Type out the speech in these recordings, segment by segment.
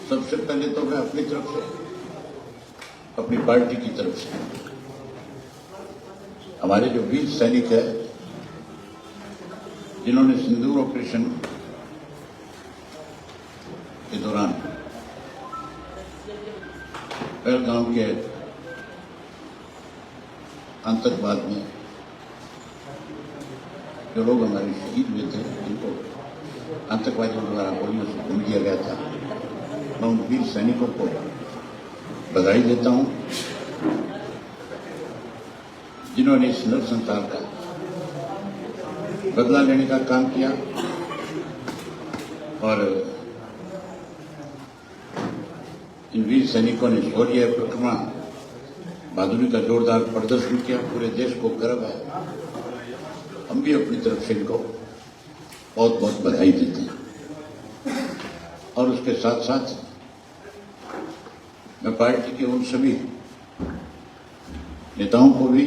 सबसे पहले तो मैं अपनी तरफ से, अपनी पार्टी की तरफ से हमारे जो वीर सैनिक है जिन्होंने सिंदूर ऑपरेशन के दौरान पहलगाम के आतंकवाद में जो लोग हमारे शहीद हुए थे, जिनको आतंकवादियों द्वारा गोलियों से भून दिया गया था, मैं उन वीर सैनिकों को बधाई देता हूं जिन्होंने इस नरसंहार का बदला लेने का काम किया और इन वीर सैनिकों ने शौर्य परिक्रमा बहादुरी का जोरदार प्रदर्शन किया। पूरे देश को गर्व है। हम भी अपनी तरफ से इनको बहुत बहुत बधाई देते हैं और उसके साथ साथ मैं पार्टी के उन सभी नेताओं को भी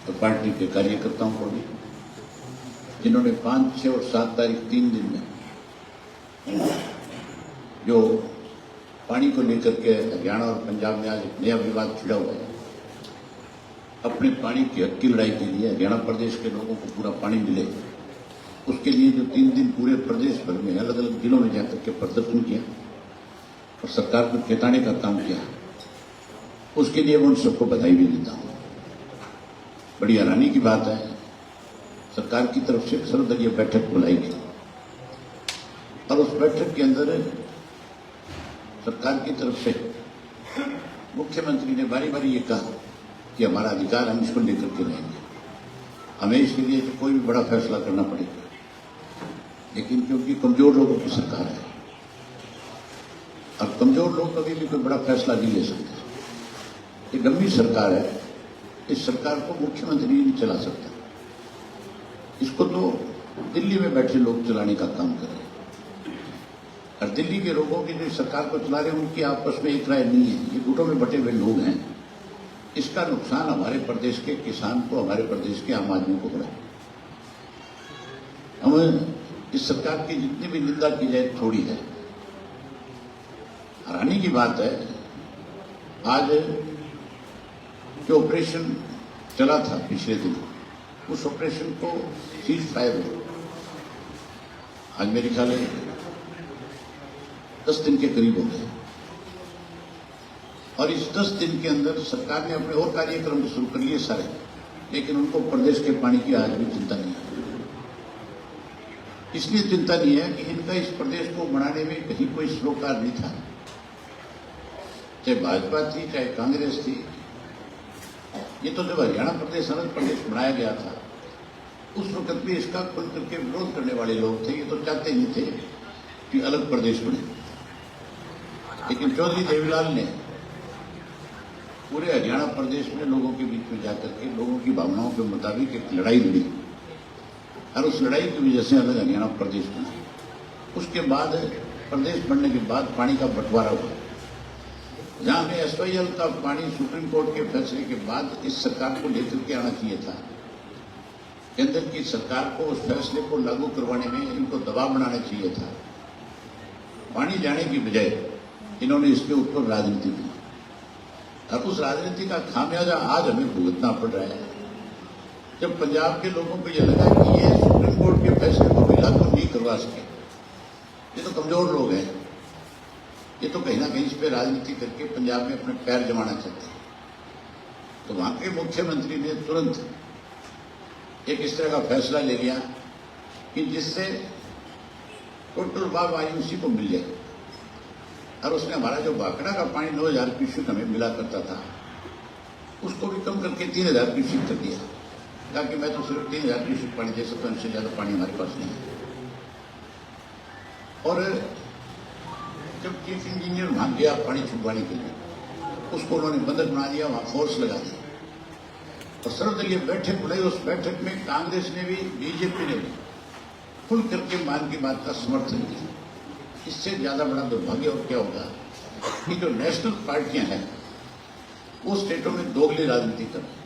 और पार्टी के कार्यकर्ताओं को भी जिन्होंने 5, 6 और 7 तारीख 3 दिन में जो पानी को लेकर के हरियाणा और पंजाब में आज एक नया विवाद छिड़ा हुआ है, अपने पानी की हक की लड़ाई के लिए हरियाणा प्रदेश के लोगों को पूरा पानी मिले, उसके लिए जो 3 दिन पूरे प्रदेश भर में अलग अलग जिलों में जाकर के प्रदर्शन किया और सरकार को चेताने का काम किया, उसके लिए मैं उन सबको बधाई भी देता हूं। बड़ी हैरानी की बात है, सरकार की तरफ से सर्वदलीय बैठक बुलाई गई और उस बैठक के अंदर सरकार की तरफ से मुख्यमंत्री ने बारी बारी ये कहा कि हमारा अधिकार, हम इसको लेकर के रहेंगे, हमें इसके लिए तो कोई भी बड़ा फैसला करना पड़ेगा, लेकिन क्योंकि कमजोर लोगों की सरकार है और कमजोर लोग कभी भी कोई बड़ा फैसला नहीं ले सकते। ये गंभीर सरकार है, इस सरकार को मुख्यमंत्री नहीं चला सकता, इसको तो दिल्ली में बैठे लोग चलाने का काम कर रहे हैं और दिल्ली के लोगों की जो सरकार को चला रहे हैं उनकी आपस में एक राय नहीं है, ये गुटों में बटे हुए लोग हैं। इसका नुकसान हमारे प्रदेश के किसान को, हमारे प्रदेश के आम आदमी को हो रहा है। हमें इस सरकार की जितनी भी निंदा की जाए थोड़ी है। हैरानी की बात है, आज जो ऑपरेशन चला था पिछले दिन, उस ऑपरेशन को सीज फायर आज मेरे ख्याल 10 दिन के करीब हो गए और इस 10 दिन के अंदर सरकार ने अपने और कार्यक्रम शुरू कर लिए सारे, लेकिन उनको प्रदेश के पानी की आज भी चिंता नहीं है। इसलिए चिंता नहीं है कि इनका इस प्रदेश को बनाने में कहीं कोई सरोकार नहीं था, चाहे भाजपा थी चाहे कांग्रेस थी। ये तो जब हरियाणा प्रदेश अलग प्रदेश बनाया गया था, उस वक्त भी इसका खुल करके विरोध करने वाले लोग थे। ये तो चाहते नहीं थे कि अलग प्रदेश बने, लेकिन चौधरी देवीलाल ने पूरे हरियाणा प्रदेश में लोगों के बीच में जाकर के लोगों की भावनाओं के मुताबिक एक लड़ाई लड़ी और उस लड़ाई की वजह से अलग हरियाणा प्रदेश बना। उसके बाद प्रदेश बनने के बाद पानी का बंटवारा हुआ, जहां हमें एसवाईएल का पानी सुप्रीम कोर्ट के फैसले के बाद इस सरकार को लेकर के आना चाहिए था। केंद्र की सरकार को उस फैसले को लागू करवाने में इनको दबाव बनाना चाहिए था। पानी जाने की बजाय इन्होंने इसके ऊपर राजनीति की और उस राजनीति का खामियाजा आज हमें भुगतना पड़ रहा है। जब पंजाब के लोगों को यह लगा कि ये सुप्रीम कोर्ट के फैसले को भी लागू नहीं करवा सके, ये तो कमजोर लोग हैं, ये तो कहीं ना कहीं इस पर राजनीति करके पंजाब में अपने पैर जमाना चाहते हैं। तो वहां के मुख्यमंत्री ने तुरंत एक इस तरह का फैसला ले लिया कि जिससे टोटल वाह आयुषी को मिल जाए और उसने हमारा जो भाखड़ा का पानी 9000 क्यूसेक हमें मिला करता था, उसको भी कम करके 3000 क्यूसेक कर दिया, ताकि मैं तो सिर्फ 3000 क्यूसेक पानी दे सकता हूं, इससे ज्यादा पानी हमारे पास नहीं है। और जब चीफ इंजीनियर वहां गया पानी छुड़वाने के लिए, उसको उन्होंने बंधक बना दिया, वहां फोर्स लगा दिया और सर्वदलीय बैठक बुलाई। उस बैठक में कांग्रेस ने भी, बीजेपी ने भी खुल करके मान की बात का समर्थन किया। इससे ज्यादा बड़ा दुर्भाग्य और क्या होगा कि जो नेशनल पार्टियां हैं वो स्टेटों में दोगली राजनीति कर रही हैं।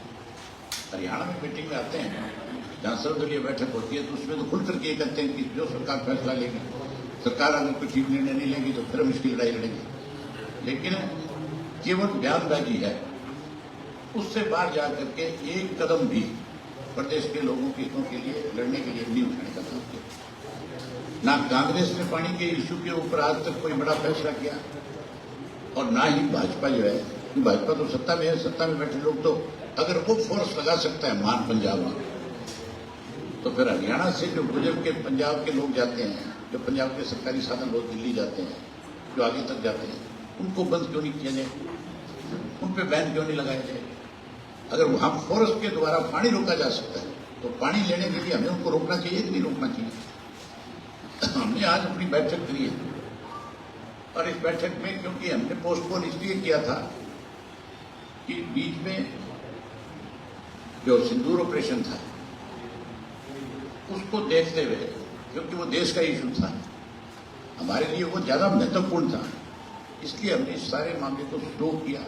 हरियाणा में मीटिंग में आते हैं, जहां सर्वदलीय बैठक होती है, तो उसमें तो खुल करके कहते हैं कि जो सरकार फैसला लेगी, सरकार अगर कोई ठीक निर्णय नहीं लेगी तो फिर फिर हम इसकी लड़ाई लड़ेंगे। लेकिन केवल बयानबाजी है, उससे बाहर जाकर के एक कदम भी प्रदेश के लोगों के हितों के लिए लड़ने के लिए नहीं उठाने का काम किया। ना कांग्रेस ने पानी के इश्यू के ऊपर आज तक कोई बड़ा फैसला किया, और ना ही भाजपा जो है, भाजपा तो सत्ता में है, सत्ता में बैठे लोग तो अगर वो फोर्स लगा सकता है मान पंजाब में, तो फिर हरियाणा से जो गुजर के पंजाब के लोग जाते हैं, जो पंजाब के सरकारी साधन लोग दिल्ली जाते हैं, जो आगे तक जाते हैं, उनको बंद क्यों नहीं किया जाए, उन पे बैन क्यों नहीं लगाया जाए? अगर वहां फोर्स के द्वारा पानी रोका जा सकता है तो पानी लेने के लिए हमें उनको रोकना चाहिए कि नहीं रोकना चाहिए? हमने आज अपनी बैठक करी है, और इस बैठक में क्योंकि हमने पोस्टपोन इसलिए किया था कि बीच में जो सिंदूर ऑपरेशन था उसको देखते हुए, क्योंकि वो देश का इशू था, हमारे लिए वो ज्यादा महत्वपूर्ण था, इसलिए हमने इस सारे मामले को स्लो किया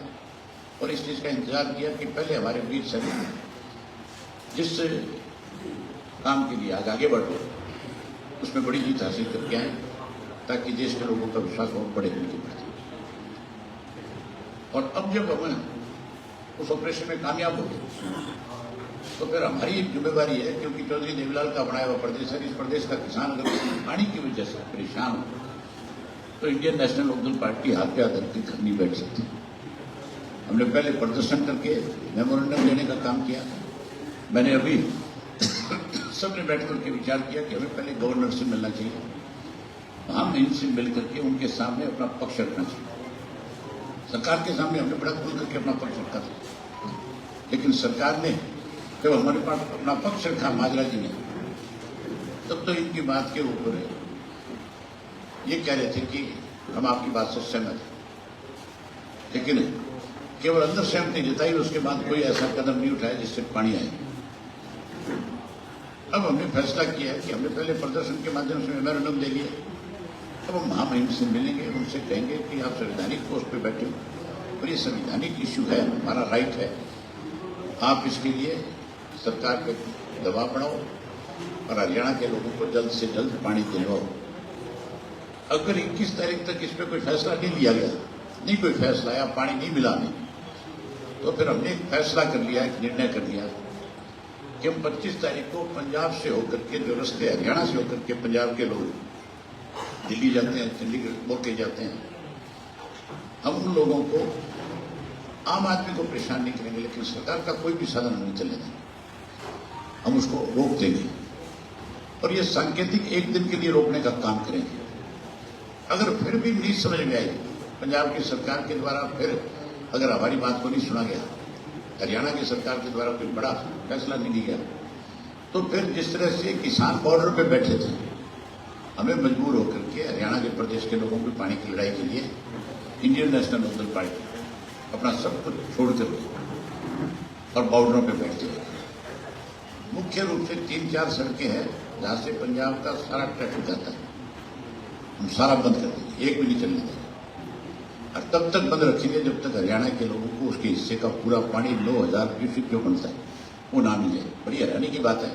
और इस चीज का इंतजार किया कि पहले हमारे वीर सैनिक जिस काम के लिए आज आगे बढ़ो उसमें बड़ी जीत हासिल करके आए, ताकि देश के लोगों का विश्वास और बड़े उनके प्रति। और अब जब हम उस ऑपरेशन में कामयाब हो गए तो फिर हमारी एक जिम्मेवारी है, क्योंकि चौधरी देवीलाल का बनाया हुआ प्रदेश है, इस प्रदेश का किसान अगर पानी की वजह से परेशान हो तो इंडियन नेशनल लोकदल पार्टी हाथ पे हाथ रख के घर नहीं बैठ सकती। हमने पहले प्रदर्शन करके मेमोरेंडम देने का काम किया। मैंने अभी सबने बैठ करके विचार किया कि हमें पहले गवर्नर से मिलना चाहिए, हम इनसे मिल करके उनके सामने अपना पक्ष रखना चाहिए। सरकार के सामने हमने बड़ा खुल करके अपना पक्ष रखा था, लेकिन सरकार ने जब हमारे पास अपना पक्ष रखा माजरा जी ने, तब तो इनकी बात के ऊपर ये कह रहे थे कि हम आपकी बात से सहमत हैं, लेकिन केवल अंदर सहमति जताई, उसके बाद कोई ऐसा कदम नहीं उठाया जिससे पानी आए। अब हमने फैसला किया है कि हमने पहले प्रदर्शन के माध्यम से मेमोरेंडम दे लिया, अब हम महामहिम से मिलेंगे, उनसे कहेंगे कि आप संवैधानिक पोस्ट पे बैठे हो और ये संवैधानिक इश्यू है, हमारा राइट है, आप इसके लिए सरकार पे दबाव बनाओ और हरियाणा के लोगों को जल्द से जल्द पानी दिलवाओ। अगर 21 तारीख तक इस पर कोई फैसला नहीं लिया गया, नहीं कोई फैसला आया, पानी नहीं मिला नहीं, तो फिर हमने एक फैसला कर लिया, एक निर्णय कर लिया कि हम 25 तारीख को पंजाब से होकर के, जो रास्ते हरियाणा से होकर के पंजाब के लोग दिल्ली जाते हैं, चंडीगढ़ होके जाते हैं, हम उन लोगों को, आम आदमी को परेशान नहीं करेंगे, लेकिन सरकार का कोई भी साधन नहीं चलने देंगे, हम उसको रोक देंगे और ये सांकेतिक एक दिन के लिए रोकने का काम करेंगे। अगर फिर भी नहीं समझ में आई पंजाब की सरकार के द्वारा, फिर अगर हमारी बात को नहीं सुना गया, हरियाणा की सरकार के द्वारा कोई बड़ा फैसला नहीं लिया गया, तो फिर जिस तरह से किसान बॉर्डर पे बैठे थे, हमें मजबूर होकर के हरियाणा के प्रदेश के लोगों की पानी की लड़ाई के लिए इंडियन नेशनल लोकदल पार्टी अपना सब कुछ छोड़ करके और बॉर्डरों पे बैठते हैं। मुख्य रूप से 3-4 सड़कें हैं जहां से पंजाब का सारा ट्रैफिक आता है, हम सारा बंद कर देंगे, एक भी नहीं चलने देंगे, और तब तक बंद रखेंगे जब तक हरियाणा के लोगों को उसके हिस्से का पूरा पानी 9000 क्यूसेक जो बनता है वो ना मिले। बड़ी हैरानी की बात है,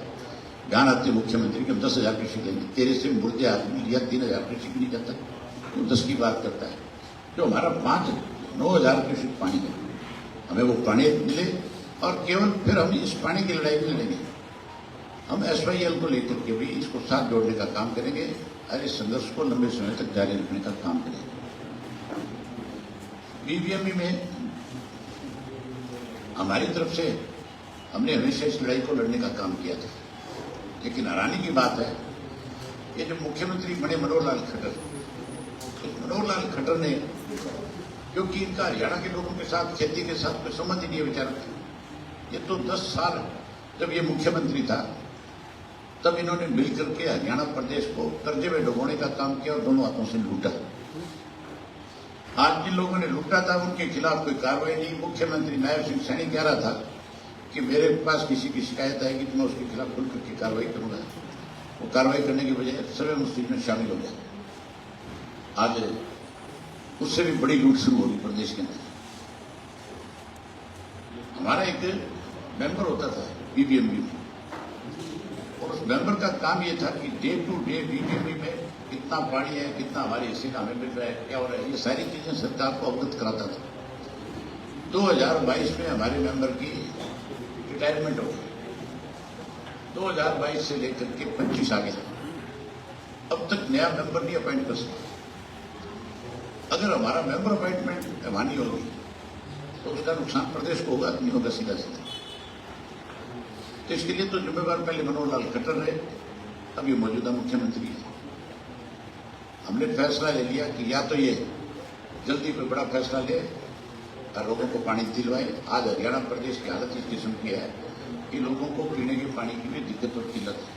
बयान आते मुख्यमंत्री कि हम 10,000 क्यूसेक लेंगे, तेरे से मुर्दे आदमी लिया 3,000 क्यूसेक भी नहीं जाता, वो 10 की बात करता है। जो हमारा 9,000 क्यूसेक पानी है, हमें वो पानी मिले, और केवल फिर हम इस पानी की लड़ाई में लड़ेंगे। हम SYL को लेकर के भी इसको साथ जोड़ने का काम करेंगे और इस संघर्ष को लंबे समय तक जारी रखने का काम करेंगे। BBME में हमारी तरफ से हमने हमेशा इस लड़ाई को लड़ने का काम किया था, लेकिन हैरानी की बात है ये जो मुख्यमंत्री बने मनोहर लाल खट्टर, तो मनोहर लाल खट्टर ने, क्योंकि इनका हरियाणा के लोगों के साथ, खेती के साथ कोई संबंध ही नहीं है बेचारा, ये तो 10 साल जब ये मुख्यमंत्री था तब इन्होंने मिलकर के हरियाणा प्रदेश को कर्जे में डुबोने का काम किया और दोनों हाथों से लूटा। आज जिन लोगों ने लूटा था उनके खिलाफ कोई कार्रवाई नहीं। मुख्यमंत्री नायब सिंह सैनी कह रहा था कि मेरे पास किसी की शिकायत आएगी तो मैं उसके खिलाफ खुल करके कार्रवाई करूंगा, वो कार्रवाई करने की बजाय सभी मुस्लिम में शामिल हो गया। आज उससे भी बड़ी लूट शुरू होगी प्रदेश के अंदर। हमारा एक मेंबर होता था BBME में, और उस मेंबर का काम ये था कि डे टू डे BBME में कितना पानी है, कितना हमारे हिस्से का हमें मिल रहा है, क्या हो रहा है, ये सारी चीजें सरकार को अवगत कराता था। 2022 में हमारे मेंबर की रिटायरमेंट हो गई। 2022 से लेकर के 25 आ गया, अब तक नया मेंबर नहीं अपॉइंट कर सकता। अगर हमारा मेंबर अपॉइंटमेंट अमानी होगी तो उसका नुकसान प्रदेश को होगा, नहीं होगा सीधा सीधा। तो इसके लिए तो जिम्मेवार पहले मनोहर लाल खट्टर रहे, अब ये मौजूदा मुख्यमंत्री है। हमने फैसला ले लिया कि या तो ये जल्दी कोई बड़ा फैसला ले और लोगों को पानी दिलवाए। आज हरियाणा प्रदेश की हालत इस किस्म की है कि लोगों को पीने के पानी की भी दिक्कत और किल्लत है।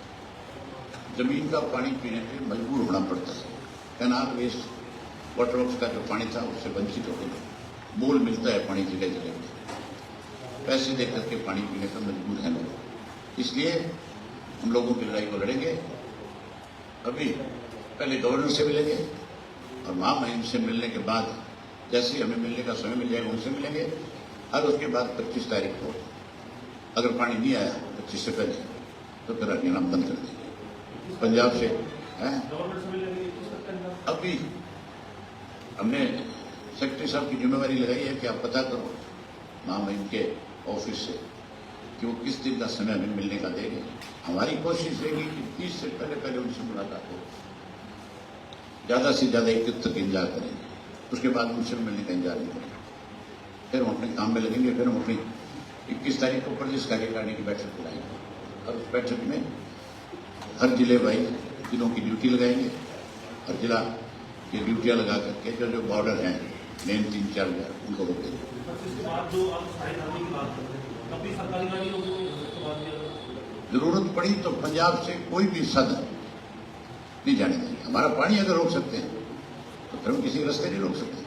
जमीन का पानी पीने पे मजबूर होना पड़ता है। कैनाल वेस्ट वाटर वर्क्स का जो पानी था उससे वंचित हो गए। मोल मिलता है पानी जगह जगह में, पैसे दे करके पानी पीने पर मजबूर है लोग। इसलिए हम लोगों की लड़ाई को लड़ेंगे। अभी पहले गवर्नर से मिलेंगे और महामहिम से मिलने के बाद जैसे ही हमें मिलने का समय मिल जाएगा उनसे मिलेंगे। और उसके बाद 25 तारीख को अगर पानी नहीं आया 25 से पहले तो फिर हरियाणा बंद कर देंगे। पंजाब से है अभी हमने सेक्रेटरी साहब की जिम्मेवारी लगाई है कि आप पता करो महामहिम के ऑफिस से कि वो किस दिन का समय हमें मिलने का देंगे। हमारी कोशिश रहेगी कि 30 से पहले उनसे मुलाकात हो, ज्यादा से ज्यादा 21 तक इंतजार करेंगे, उसके बाद उनसे मिलने का इंतजार नहीं करेंगे। फिर हम अपने काम में लगेंगे। फिर हम अपनी 21 तारीख को प्रदेश कार्यकारिणी की बैठक बुलाएंगे और उस बैठक में हर जिले वाइज जिलों की ड्यूटी लगाएंगे। हर जिला की ड्यूटियां लगा करके जो जो बॉर्डर हैं मेन 3-4 उनको रोक देंगे। जरूरत पड़ी तो पंजाब से कोई भी साधन नहीं जाने देंगे। हमारा पानी अगर रोक सकते हैं तो फिर हम किसी रास्ते नहीं रोक सकते।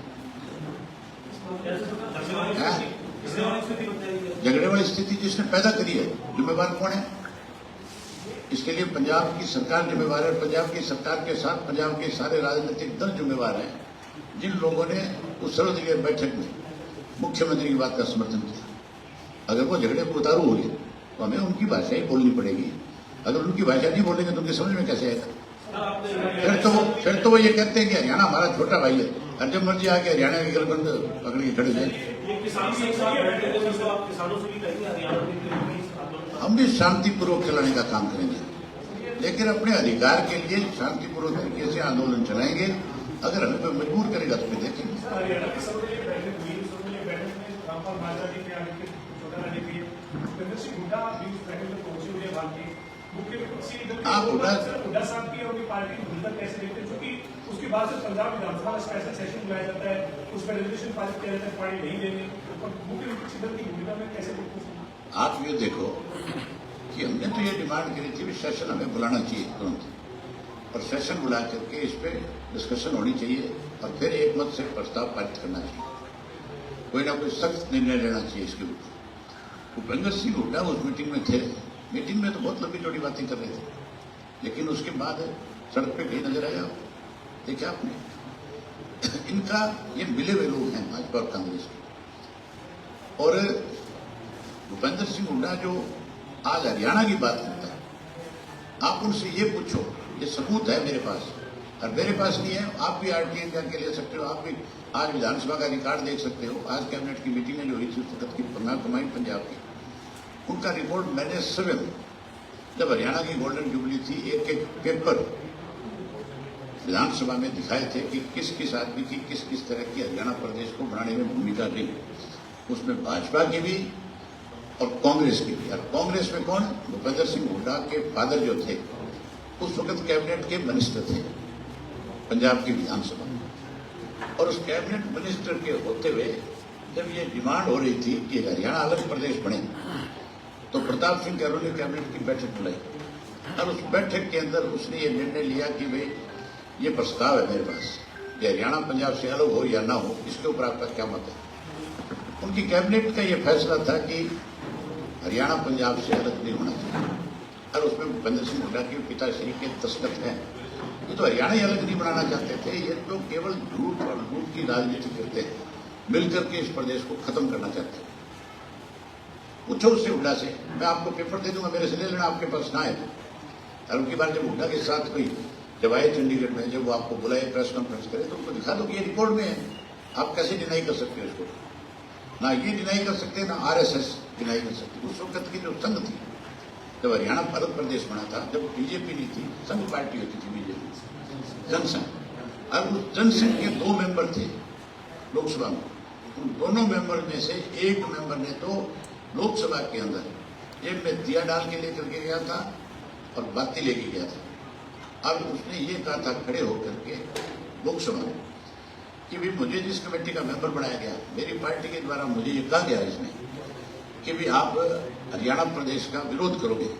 झगड़े वाली स्थिति जिसने पैदा करी है जिम्मेवार कौन है? इसके लिए पंजाब की सरकार जिम्मेवार है। पंजाब की सरकार के साथ पंजाब के सारे राजनीतिक दल जिम्मेवार हैं जिन लोगों ने उस सर्वदलीय बैठक में मुख्यमंत्री की बात का समर्थन किया। अगर वो झगड़े को उतारू हो गए तो हमें उनकी भाषा ही बोलनी पड़ेगी। अगर उनकी भाषा नहीं बोलेंगे तो उनकी समझ में कैसे आएगा? फिर तो वो ये कहते हैं कि हरियाणा हमारा छोटा भाई है और जब मर्जी आके हरियाणा की गलबंद पकड़ के खड़े जाए। हम भी शांतिपूर्वक चलाने का काम करेंगे, लेकिन अपने अधिकार के लिए शांतिपूर्वक तरीके से आंदोलन चलाएंगे। अगर हमें कोई मजबूर करेगा तो फिर देखेंगे। आप हुड्डा साहब की और पार्टी भूलकर कैसे देखते हैं? क्योंकि उसके बाद से पंजाब विधानसभा में स्पेशल सेशन बुलाया जाता है, उसमें रेजोल्यूशन पारित किया जाता है पानी नहीं देने, और मुख्य विपक्षी दल की भूमिका में कैसे देखते हैं? आप ये देखो कि हमने तो ये डिमांड करी थी सेशन हमें बुलाना चाहिए तुरंत, और सेशन बुला करके इस पर डिस्कशन होनी चाहिए और फिर एक मत से प्रस्ताव पारित करना चाहिए। कोई ना कोई सख्त निर्णय लेना चाहिए इसके ऊपर। भूपेंद्र सिंह हुड्डा उस मीटिंग में थे। मीटिंग में तो बहुत लंबी चौड़ी बातें कर रहे थे, लेकिन उसके बाद सड़क पे कहीं नजर आया देखा आपने? इनका ये मिले हुए लोग हैं भाजपा और कांग्रेस के। और भूपेंद्र सिंह हुड्डा जो आज हरियाणा की बात करता है, आप उनसे ये पूछो, ये सबूत है मेरे पास और मेरे पास नहीं है, आप भी आरटीआई जाके ले सकते हो। आप भी आज विधानसभा का रिकॉर्ड देख सकते हो। आज कैबिनेट की मीटिंग जो हुई थी उस वक्त की कमाई पंजाब की, उनका रिपोर्ट मैंने स्वयं जब हरियाणा की गोल्डन जुबली थी एक एक पेपर विधानसभा में दिखाए थे कि किस किस आदमी की किस किस तरह की हरियाणा प्रदेश को बनाने में भूमिका रही। उसमें भाजपा की भी और कांग्रेस की भी। और कांग्रेस में कौन? भूपेंद्र सिंह हुड्डा के फादर जो थे उस वक्त कैबिनेट के मिनिस्टर थे पंजाब की विधानसभा में। और उस कैबिनेट मिनिस्टर के होते हुए जब ये डिमांड हो रही थी कि हरियाणा अलग प्रदेश बने, तो प्रताप सिंह कैरोल ने कैबिनेट की बैठक बुलाई और उस बैठक के अंदर उसने ये निर्णय लिया कि भाई ये प्रस्ताव है मेरे पास कि हरियाणा पंजाब से अलग हो या ना हो, इसके ऊपर आपका क्या मत है? उनकी कैबिनेट का ये फैसला था कि हरियाणा पंजाब से अलग नहीं होना चाहिए और उसमें भूपेंद्र सिंह हुड्डा के पिताश्री के दस्तखत हैं। ये तो हरियाणा ही अलग नहीं बनाना चाहते थे, ये तो केवल झूठ और लूट की राजनीति करते हैं, मिलकर के इस प्रदेश को खत्म करना चाहते हैं। पूछो उससे हुड्डा से, मैं आपको पेपर दे दूंगा, मेरे से ले लेना, आपके पास ना है। और उनकी बात जब हुड्डा के साथ हुई जब आए चंडीगढ़ में, जब वो आपको बुलाए प्रेस कॉन्फ्रेंस करे तो उनको दिखा दो कि ये रिकॉर्ड में है। आप कैसे डिनाई कर सकते हो इसको? ना ये डिनाई कर सकते, ना आरएसएस डिनाई कर सकती। उस वक्त की जो संघ थी, जब हरियाणा भारत प्रदेश बना था, जब बीजेपी नहीं थी, संघ पार्टी होती थी बीजेपी, जनसंघ। अब उस जनसंघ के 2 मेंबर थे लोकसभा में। उन दोनों मेंबर में से एक मेंबर ने तो लोकसभा के अंदर जेब में दिया डाल के लेकर के गया था और बाती लेके गया था। अब उसने ये कहा था खड़े होकर के लोकसभा में कि भी मुझे जिस कमेटी का मेंबर बनाया गया, मेरी पार्टी के द्वारा मुझे ये कहा गया इसमें कि भी आप हरियाणा प्रदेश का विरोध करोगे,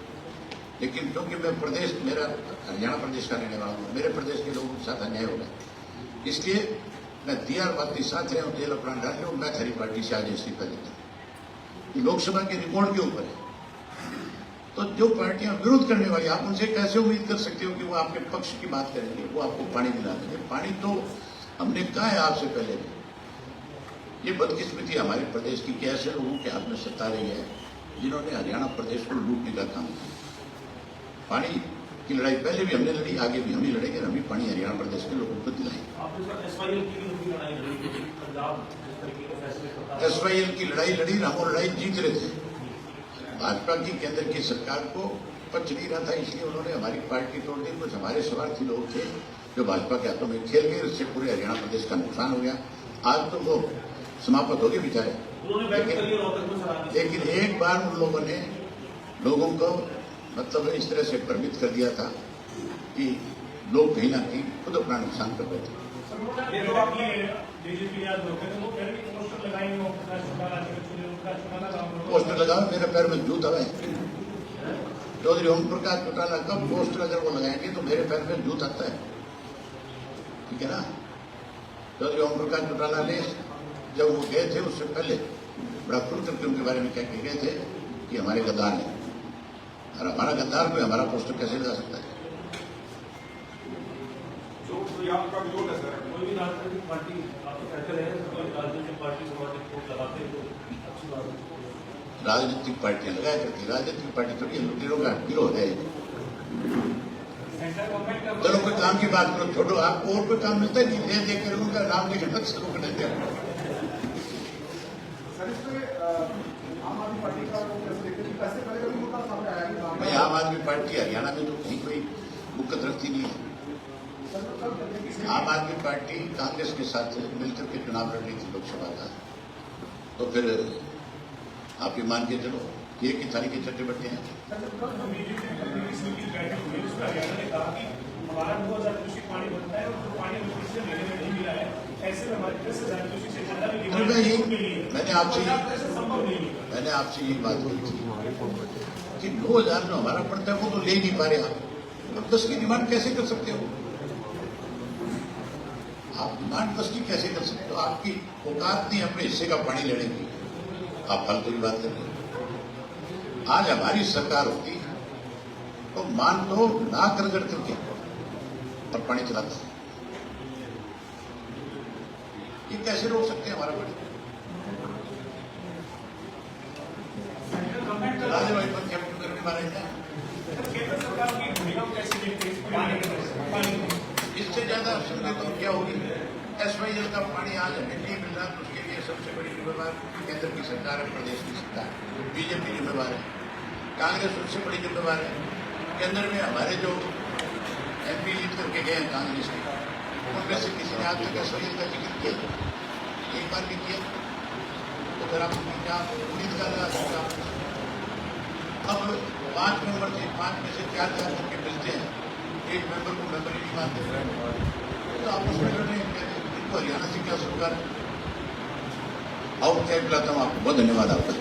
लेकिन क्योंकि मैं प्रदेश, मेरा हरियाणा प्रदेश का रहने वाला हूँ, मेरे प्रदेश के लोगों के साथ अन्याय होगा, इसलिए मैं दिया बाती साथ रहे और जेल अपराध डाल रहा हूँ, मैं थारी पार्टी से आज इस्तीफा देता हूँ। लोकसभा के रिकॉर्ड के ऊपर है। तो जो पार्टियां विरोध करने वाली, आप उनसे कैसे उम्मीद कर सकते हो कि वो आपके पक्ष की बात करेंगे, वो आपको पानी दिला देंगे? पानी तो हमने कहा है आपसे पहले भी। ये बदकिस्मती हमारे प्रदेश की कि ऐसे लोगों के हाथ में सत्ता रही है जिन्होंने हरियाणा प्रदेश को लूटने का काम किया। पानी की लड़ाई पहले भी हमने लड़ी, आगे भी हम ही लड़ेंगे, हम ही पानी हरियाणा प्रदेश के लोगों को दिलाएंगे। एसवाईएल की लड़ाई लड़ी, हम वो लड़ाई जीत रहे थे। भाजपा की केंद्र की सरकार को पच नहीं रहा था, इसलिए उन्होंने हमारी पार्टी तोड़ दी। कुछ हमारे स्वार्थी लोग थे जो भाजपा के हाथों में खेल गए, उससे पूरे हरियाणा प्रदेश का नुकसान हो गया। आज तो वो समाप्त हो गए बेचारे, लेकिन एक बार उन लोगों ने लोगों को मतलब इस तरह से भ्रमित कर दिया था कि लोग कहीं ना कहीं खुद अपना नुकसान कर रहे थे। पोस्टर लगाओ, मेरे पैर में जूता है। चौधरी ओम प्रकाश चौटाला कब पोस्टर अगर वो लगाएंगे तो मेरे पैर में जूत आता है, ठीक है ना? चौधरी ओम प्रकाश चौटाला ने जब वो गए थे उससे पहले बड़ा खुल करके उनके बारे में कह के गए थे कि हमारे गद्दार हैं, और हमारा गद्दार कोई हमारा पोस्टर कैसे लगा सकता है? आपका विरोध है सर, कोई भी राजनीतिक पार्टी आपको कहते रहे, कोई राजनीतिक पार्टी समाजिक वोट लगाते तो अच्छी बात है। राजनीतिक पार्टियां लगाया करती, राजनीतिक पार्टी थोड़ी लुटेरों का गिरोह है। चलो कोई काम की बात करो, छोड़ो। आपको और कोई काम मिलता है कि दे कर उनका नाम लिखना शुरू कर देते हैं। भाई आम आदमी पार्टी हरियाणा में तो कहीं कोई मुक्कत रखती नहीं है। आम आदमी पार्टी कांग्रेस के साथ मिलकर के चुनाव लड़ रही थी लोकसभा का, तो फिर आप ये मान के चलो कि एक ही थाली के चट्टे बट्टे हैं। मैंने आपसे यही बात की थी कि 2000 जो हमारा पड़ता है वो तो ले नहीं पा रहे आप 10 की डिमांड कैसे कर सकते हो? आप डिमांड 10 की कैसे कर सकते हो? आपकी औकात नहीं अपने हिस्से का पानी लेने की, आप फालतू की बात कर रहे हो। आज हमारी सरकार होती तो मान लो नाक रगड़ करके और पानी चलाता है, ये कैसे रोक सकते हैं हमारा पानी? भाई पर कैप्टन करने वाले हैं। इससे ज्यादा सुनने तो क्या होगी? एसवाईएल का पानी आज हमें नहीं मिल रहा, तो उसके लिए सबसे बड़ी जिम्मेवार केंद्र की सरकार है, प्रदेश की सरकार, बीजेपी जिम्मेवार है, कांग्रेस उससे बड़ी जिम्मेवार है। केंद्र में हमारे जो एमपी जीत करके गए हैं कांग्रेस के, उनमें से किसी ने आज तक एसवाईएल का जिक्र किया? एक बार भी किया? तो फिर आप क्या उम्मीद कर रहा है? अब 5 मेंबर थे, 5 में से 4 करके मिलते हैं, एक मेंबर को मेंबर ही नहीं मानते, तो आपस में लड़ रहे हैं। इनको हरियाणा से क्या सरकार? और क्या बुलाता हूँ आपको, बहुत धन्यवाद आपका।